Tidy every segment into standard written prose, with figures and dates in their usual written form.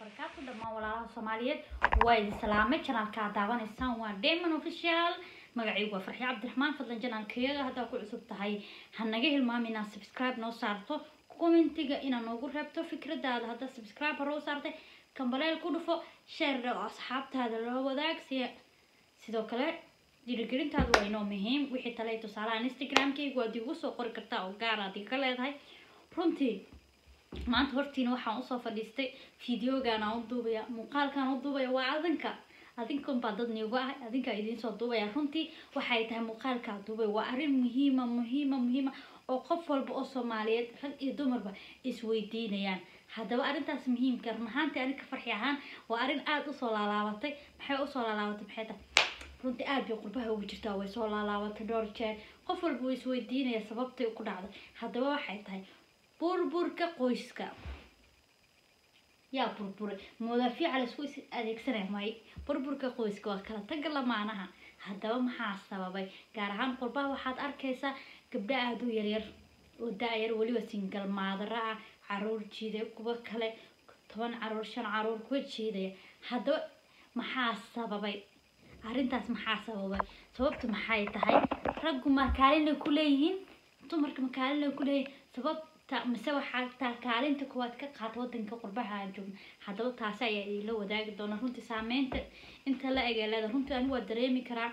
وبركاته دمان ولا Soomaaliyeed way salaamay channelka daawanaysan waa Diamond Official magacaygu waa Farxi Cabdiraxmaan fadlan channelkeega hadaa ku cusub tahay hanaga hilmaamina subscribe noo saarto commentiga ina noogu reebto fikradaada hadaa subscribe roo saartay kambaleel ku dhufo share asxaabtaada la wadaag sidoo kale dhiirigelintaadu waa inoo muhiim wixii talay tusaalaha Instagram-kayga waa digu soo qori kartaa oo gaar ah ka leedahay runtii maanta hortiina waxaan u soo fadhiistay fiidiyogan aan u duubaya muuqaalkan u duubaya waa adinkan baa dad niigu ah adinka idin soo duubaya runtii waxay tahay muuqaalka duubay waa arin muhiima oo qof walba oo Soomaaliyeed rag iyo dumarba isweydiinayaan hadaba arintaas muhiimka runaantii aniga farxi ahaan waa arin aad u soo laalaabatay maxay tahay runtii aad bay qurbaha ugu jirtaa way soo laalaabatay dhowr jeer qof walba isweydiinaya sababtay ku dhacday hadaba waxay tahay burburka qoyska yaa burburay mudaafiic la isku adeegsanay may burburka qoyska waa kala tag lamaanaha hadaba maxaa sababay gaar ahaan qurbaha waxaad arkaysaa gabdho aad u yar oo daayar waliba single mother ah caruur jiiday kuwa kale 10 caruur 5 caruur ku jiiday hadaba maxaa sababay arintaas maxaa sababay sababtu maxay tahay raggu ma kaalin ku leeyihiin dumarku ma kaalin ku leeyihiin sabab mise waxaa kaalinta kuwaad ka qaad wadanka qurbaha aan joogno hadaba taas ayaa ila wadaagi doona runtii saameynta inta la eegaleeda runtii anigu waa dareemi karaa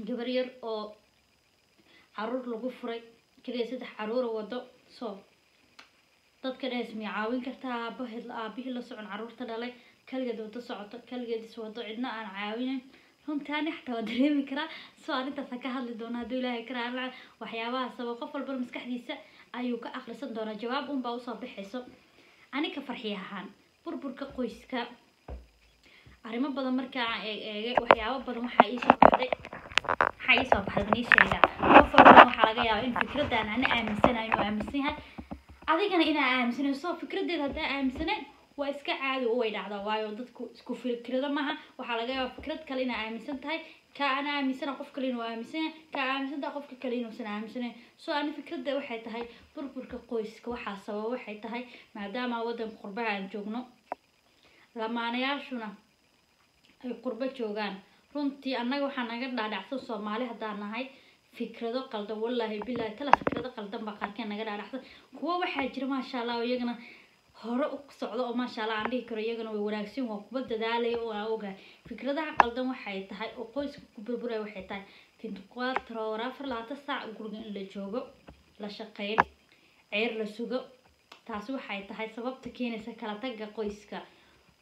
gabar yar oo caruur lagu furay kaliya 3 caruur wado soo dadka dhees mi caawin kartaa aabahi la socon caruurta dhalay kaligeed wada socoto kaligeed wado cidna aan caawinin runtii aan xataa dareemi karaa soo arintaas ka hadli doona haduu ilaahay karaa waxyaabaha sabab qof walba maskaxdiisa ayuu ka aqrisan doona jawaab baa u soo bixayso aniga farxi ahaan burburka qoyska arimo badan marka eegay waxyaabo badan waxa ii soo baxday sheega qof walba waxa laga yaabaa in fikradan aan aaminsanahay adigana ina aaminsanayso fikradeeda hadaa aaminsanay waa iska caadi oo way dhacdaa waayo dadku isku fikrado maaha waxa laga yaabaa fikrad kale ina aaminsan tahay ka ana aaminsan qof kale inuu aaminsan ka aaminsan qofka kale inuu san aaminsan soo aan fikrada waxay tahay burburka qoyska waxa sabab waxay tahay maadaama wadan qurbaha aan joogno lamaanayaashuna ay qurba joogaan runtii annaga waxa naga dhaadhacsan Soomaali hadaan nahay fikrado qaldan wallahi billahi tala fikrado qaldan ba qaarkeen naga dhaadhacsan kuwa waxa jira ma sha Allah iyagana hore u socdo oo ma sha Allah aan dhihi karo iyagana way wanaagsan waa kuba dadaalay oo oga fikradaha qaldan waxay tahay oo qoyska ku burburay waxay tahay 24 hours saac guriga in la joogo la shaqeeyo ceer la sugo taas waxay tahay sababta keenaysa kala tagga qoyska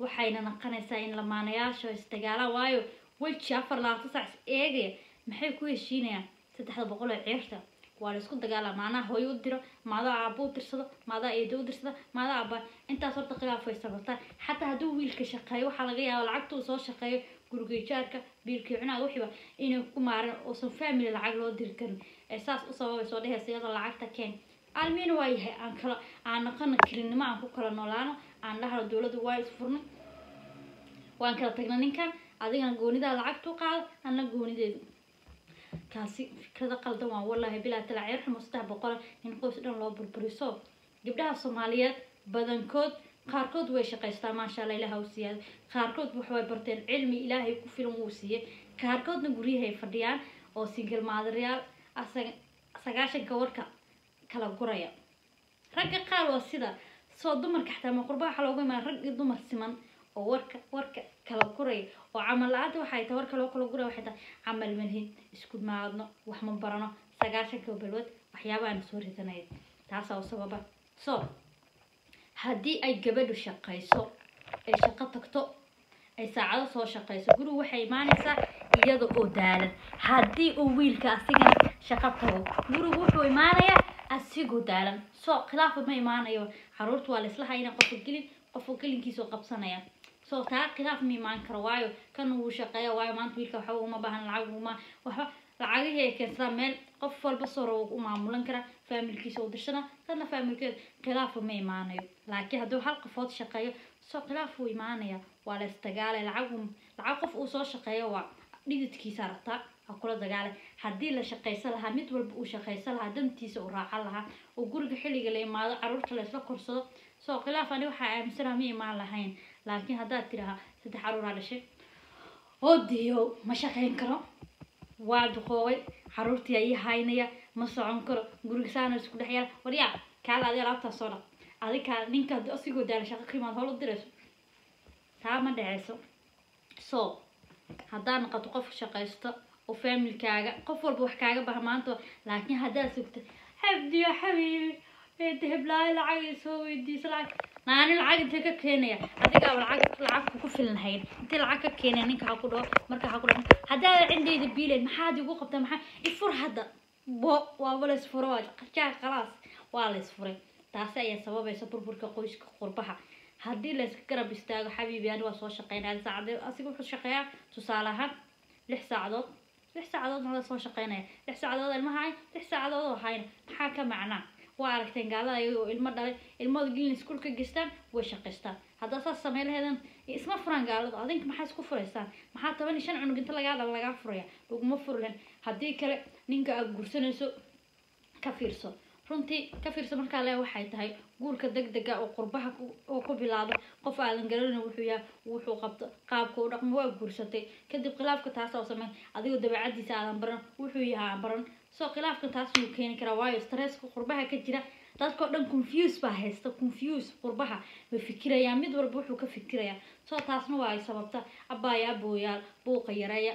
waxayna naqanaysaa in lamaanayaasha istagaala waayo wajhi 24 saac eegay maxay ku heshiinayaan 300 ceerta waa la isku dagaalamaana hooyo u diro maada aabo u dirsado maada eedo u dirsado maada aaba intaas horta khilaaf way sababtaa hatta haduu wiilka shaqeeyo waxa laga yaabaa lacagtu soo shaqeeyo guriga jaarka biilkii cunaa wixiba inuu ku maaran oo soo family lacag loo diri karin eesaas u sababay soo dhehaysa lacagta keen almiin waa yahay aan naqan kirinimo aan ku kala noolaano aan la helo dawladdu waa isfurno waan kala tagnaa ninkan adigana goonida lacagtu qaad ana goonideedu kaasi fikrada qaldan waa wallahi bilaa talaacir mustaqbal in qoys dhan loo burburiso gabdhaha Soomaaliyeed badankood qaarkood way shaqeystaan ma sha Allah ilaahay u siiyay qaarkood waxay barteen cilmi ilaahay ku filan uu siiyay qaarkoodna guriyahay fadhiyaan oo single mother-yaal sagaashanka warka kala guraya ragga qaar waa sida soo dumarka xataa ma qurbaha looga ma rag iyo dumar siman oo warka kala guray oo amal aad waxay tahay warka loo kala guray waxay tahay amal malhin isku maadno wax ma barano sagaashanka balwad waxyaabaha soo ridanay taas oo sababa soo hadii ay gabadhu shaqeyso ay shaqo tagto ay saacado soo shaqeyso guriga waxay imaanaysaa iyada oo daalan hadii uu wiilka asiga shaqo tago guriga wuxuu imaanayaa asigoo daalan soo khilaaf ma imaanayo caruurtu waa la isla hayna qof gelinkiisa qabsanaya soo taa khilaaf ma imaan karo waayo kan uu shaqeeyo waayo maanta wiilka waxa uu ma baahan lacag waxa lacagaha keensa meel qof walba soo roo u maamulan kara familkiisa oo dirshana dadna familkeed khilaaf ma imaanayo laakiin haduu hal qofood shaqeeyo soo khilaaf uu imaanaya waa la istagaalay lacag qof uu soo shaqeeyo waa dhididkiisa rabta kula dagaalay hadii la shaqeysan lahaa mid walba uu shaqeysan lahaa dantiisa u raacan lahaa oo guriga xilliga la imaado caruurta la isla korsado soo khilaaf ani waxa aaminsan ma imaan lahayn laakiin haddaad tiraha 3 caruur aa dhashay oo diyo ma shaqayn karo waa duqooway caruurtii ay haynaya ma socon karo guriga saana isku dhaxyal wariya kaala adiga laabta soo dhaq adiga ninka asigoo daal shaqo qiimaad hol u dirayso taa ma dhacayso so haddaan noqoto qof shaqaysto oo familkaaga qof walba wax kaaga baha maanta laakiin haddaad sugto habdi ya habibi dahab lacag soo weydiis lacag naani lacag inta ka keenaya adiga lacag ku filan hayn inta lacag ka keenay ninka ha ku dhaw marka ha ku dhaw haddaad cindeyda biileen maxaad igu qabtaa maxaa ifur hadda bo waa wala isfuro waa qajaa khalaas waa la isfuray taas ayaa sababaysa burburka qoyska qurbaha haddii la iska garab istaago xabiibi ani waa soo shaqeynaa saacad asiga wuxuu shaqeeyaa tusaale ahaan 6 saacadood 6 saacadood ma soo shaqeynaya 6 saacadood ilmaha 6 saacadood oo hayna maxaa ka macnaa waa aragteen gaalada ayuu ilmo dhalay ilmada gelin iskuulka geystaan way shaqeystaan hadda saas sameeyeen isma furan gaalada adinka maxay isku fureystaan maxaa 15 cunug inta laga furaya laguma furleen haddii kale ninka aad gursanayso ka fiirso runtii ka fiirso marka la waxay tahay guurka degdega oo qurbaha oo ku bilaado qof aadan garanin wuxuu qabto qaabka uu dhaqmo waa guursatay kadib khilaafka taas oo sameey adigu dabeecadiisa aadan baran wuxuu yahay baran soo khilaafka taas uu keeni kara waayo stresska qurbaha ka jira dadka dhan confuse baa haysta confuse qurbaha ma fikiraya mid walba wuxuu ka fikiraya soo taasna waa ay sababta abbaaya abooyaal buuqa yareeya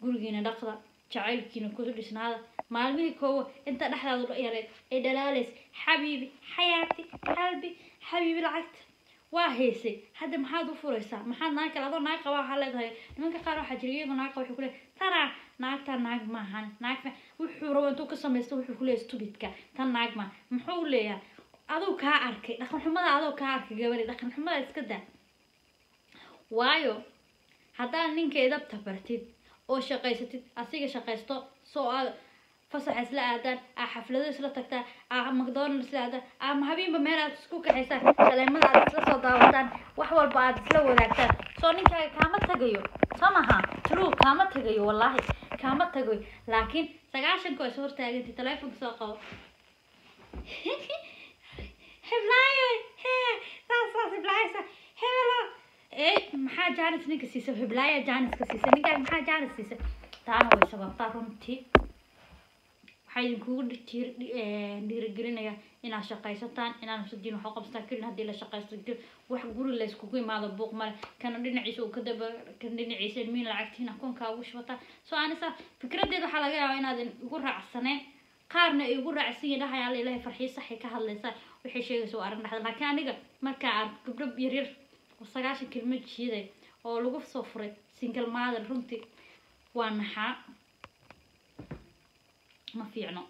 gurigiina dhaqda jacaylkiina ku dhisnaada maalmihii koow inta dhaxdaadu yareed ay dhalaaleys xabiibi xayaati qalbi xabiibi lacagta waa heysay hadda maxaad u furaysaa maxaad naag kale adoo naag qaba waxa leedahay nimanka qaar waxa jira iyagoo naag qaba wuxuu ku leeyahay tana naagta naag maahan naagta wuxuu rabo intuu ka samaysto wuxuu ku leeyahay stupidka tan naag ma muxuu leeyahay adoo ka arkay dhaqan xumada adoo ka arkay gabadhi dhaqan xumada iska daa waayo haddaan ninkeeda tabartid oo shaqaysatid asiga shaqaysto soo fasax isla aadaan xaflado isla tagtaan McDonald's isla aadaan habeenba meel aad isku kaxaysaan salaamada aad isla soo daawataan wax walba aad isla wadaagtaan soo ninkaaga kaama tagayo samaha true kaama tagayo wallahi kaama tagayo laakiin 9 ko soo hortaagantay telefoonka soo qabo heblayo heblayo hello maxaa jaanis ninka siisa heblayo jaanis ka siisa ninka maxaa jaanis siisa taana way sababtaa runtii waxay kugu dhiirigelinaya inaad shaqaysataan inaad sidii wax u qabsataan kulli hadii la shaqaysto wax guri la isku imaado buuq male kana dhinaciisa uu ka daba kan dhinaciisa miin lacagtiina koonka ugu shubata soo aanisa fikradeeda waxa laga yaabaa inaad ugu raacsaneen qaarna ay ugu raacsan yahay ilaahay farxiis sax ka hadlaysa wixii sheegayso arin dhaxda laakiin aniga marka aan gabdho yaryar oo 9 kilmad jiiday oo lagu soo furay single mother runtii waa naxaa ma fiicno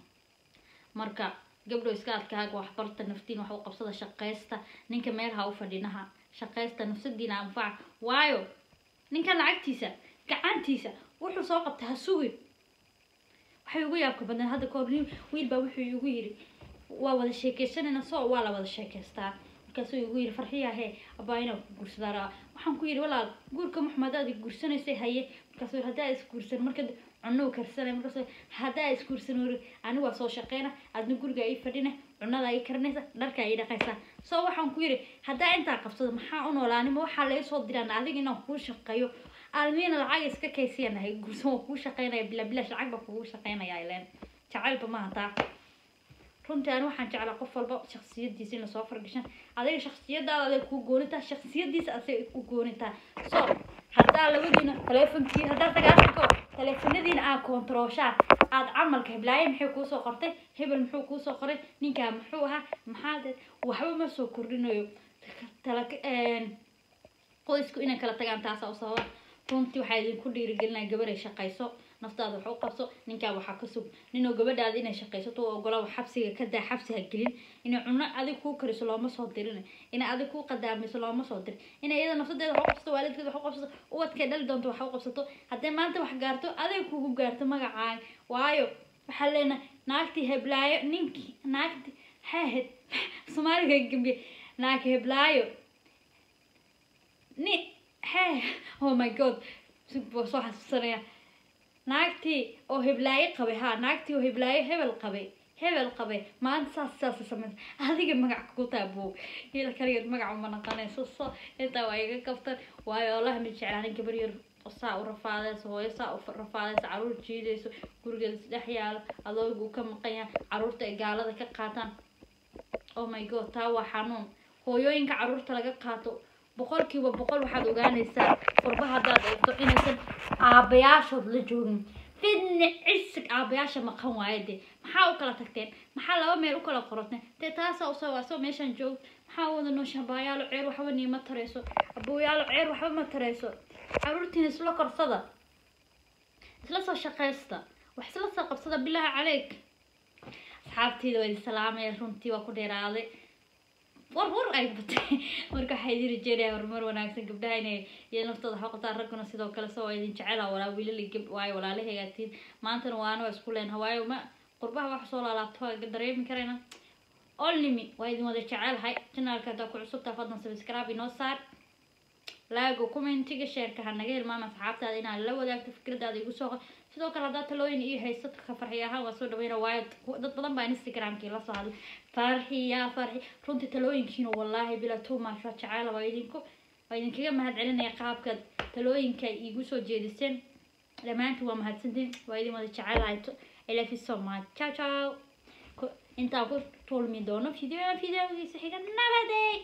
marka gabdho iska adkaaga wax barta naftiin wax u qabsada shaqaysta ninka meel ha u fadhinaha shaqaysta nafsadiina anfac waayo ninka lacagtiisa gacantiisa wuxuu soo qabtay ha sugin waxay ugu yaabka badan hadda koobniin wiil baa wuxuu ugu yiri waa wada sheekaysanayna soo waa la wada sheekaystaa markaasuu ugu yiri farxiya he abaayna guursadara waxaan ku yiri walaal guurka maxmed aad guursanaysay haye markaasuu hadaa is guursan marka cunno karsanay markaasuu hadaa is guursan anigu waa soo shaqeena adna guriga ay fadhina cunnada ay karnaysa dharka ay dhaqaysa soo waxaan ku yiri hadaa inta qabsado maxaa u noolaanimo waxa la soo diraan adiga inaan ku shaqeeyo almiina lacag iska kaysiyanahay guursan ku shaqeynaya bila lacag ba ku shaqeynaya ileen jacaylba ma hata runtii aan waxaan jeclaa qof walba shakhsiyadiisa in la soo fargashan adiga shakhsiyadaada ku goonita shakhsiyadiisa asay ku goonita soo hadaa labadiina telefonkii hadaa tagaasho telefonadiina aan kontrooshaan aad camalka heblaay maxay ku soo qortay hebel muxuu ku soo qoray ninka muxuu ahaa maxaad waxba ma soo kordhinayo qoysku inay kala tagaan taas oo sabab runtii waxay idinku dhiirigelinaa gabar ay shaqayso naftaada wax u qabso ninka waxa ka sug ninoo gabadhaada inay shaqaysato oo ogolaw xabsiga ka daa xabsiga gelin inay cunno adig ku kariso looma soo dirin inay adig ku qadaamiso looma soo dir inay iyada nafsadeeda wax u qabsato waalidkeeda wax u qabsato ubadka dhal doonto wax u qabsato hadday maanta wax gaarto adig kugu gaarto magacaan waayo waxa leena naagti heblaayo ninki naagti hayd Soomaaliga gambi naag heblaayo ni oh my god soo xasuusanaya naagti oo heblaayo qabay naagti oo heblaayo hebel qabay hebel qabay maanta saas sameyn adiga magac ku taabo ila kaliya magac uma naqanayso so inta way iga kaftan waayo Allah ma jeclaan gabar yar saa u rafaadayso hooyo saa u rafaadayso caruur jiidayso gurigeeda saddex yaal adoogu ka maqaya caruurta ay gaalada ka qaataan oh my god taa waa xanuun hooyooyinka caruurta laga qaato boqolkiiba boqol waxaad ogaanaysaa qurbaha hadaad eegto inaysan aabayaashood la joogin fidna isig aabayaasha maqan waayde maxaa u kala tagteen maxaa laba meel u kala qoratay taasa oo soo meeshan joog maxaa wada noo shabayaalo ceer waxba niima tareyso abuyaalo ceer waxba ma tareyso caruurtiin isla korsada isla soo shaqeysta wax isla soo qabsada billahi calayk asxaabteyda way salaamay runtii waa ku dheeraaday war ay batay marka waxay diri jeeray horumar wanaagsan gabdhaha inay iyo naftooda xoqtaan raguna sidoo kale soo idin jecel walaa wiilal gab waay walaalahaygatiin maantana waana isku leen hawaayo ma qurbaha wax soo laalaabto dareemi karayna olnimi waa idin wada jecelahay channelka hada ku cusub fadlan subscribe inoo saar laago commentiga share ka hanaga hilmaama asxaabtaada inaad la wadaagto fikradaada igu soo sidoo kale hada talooyin iyo haysato ka farxiyaha waa soo dhaweeyna waayo dad badan baa Instagram-kii la soo hadlay farxiya runtii talooyinkiina wallahi bila tuma jacayl waa idinkaga mahad celinaya qaabka talooyinka igu soo jeediseen dhamaantii waa mahadsantiin waa idin wada jecelahay I love you so much ciao inta ku tolmi doono video xiga nabadey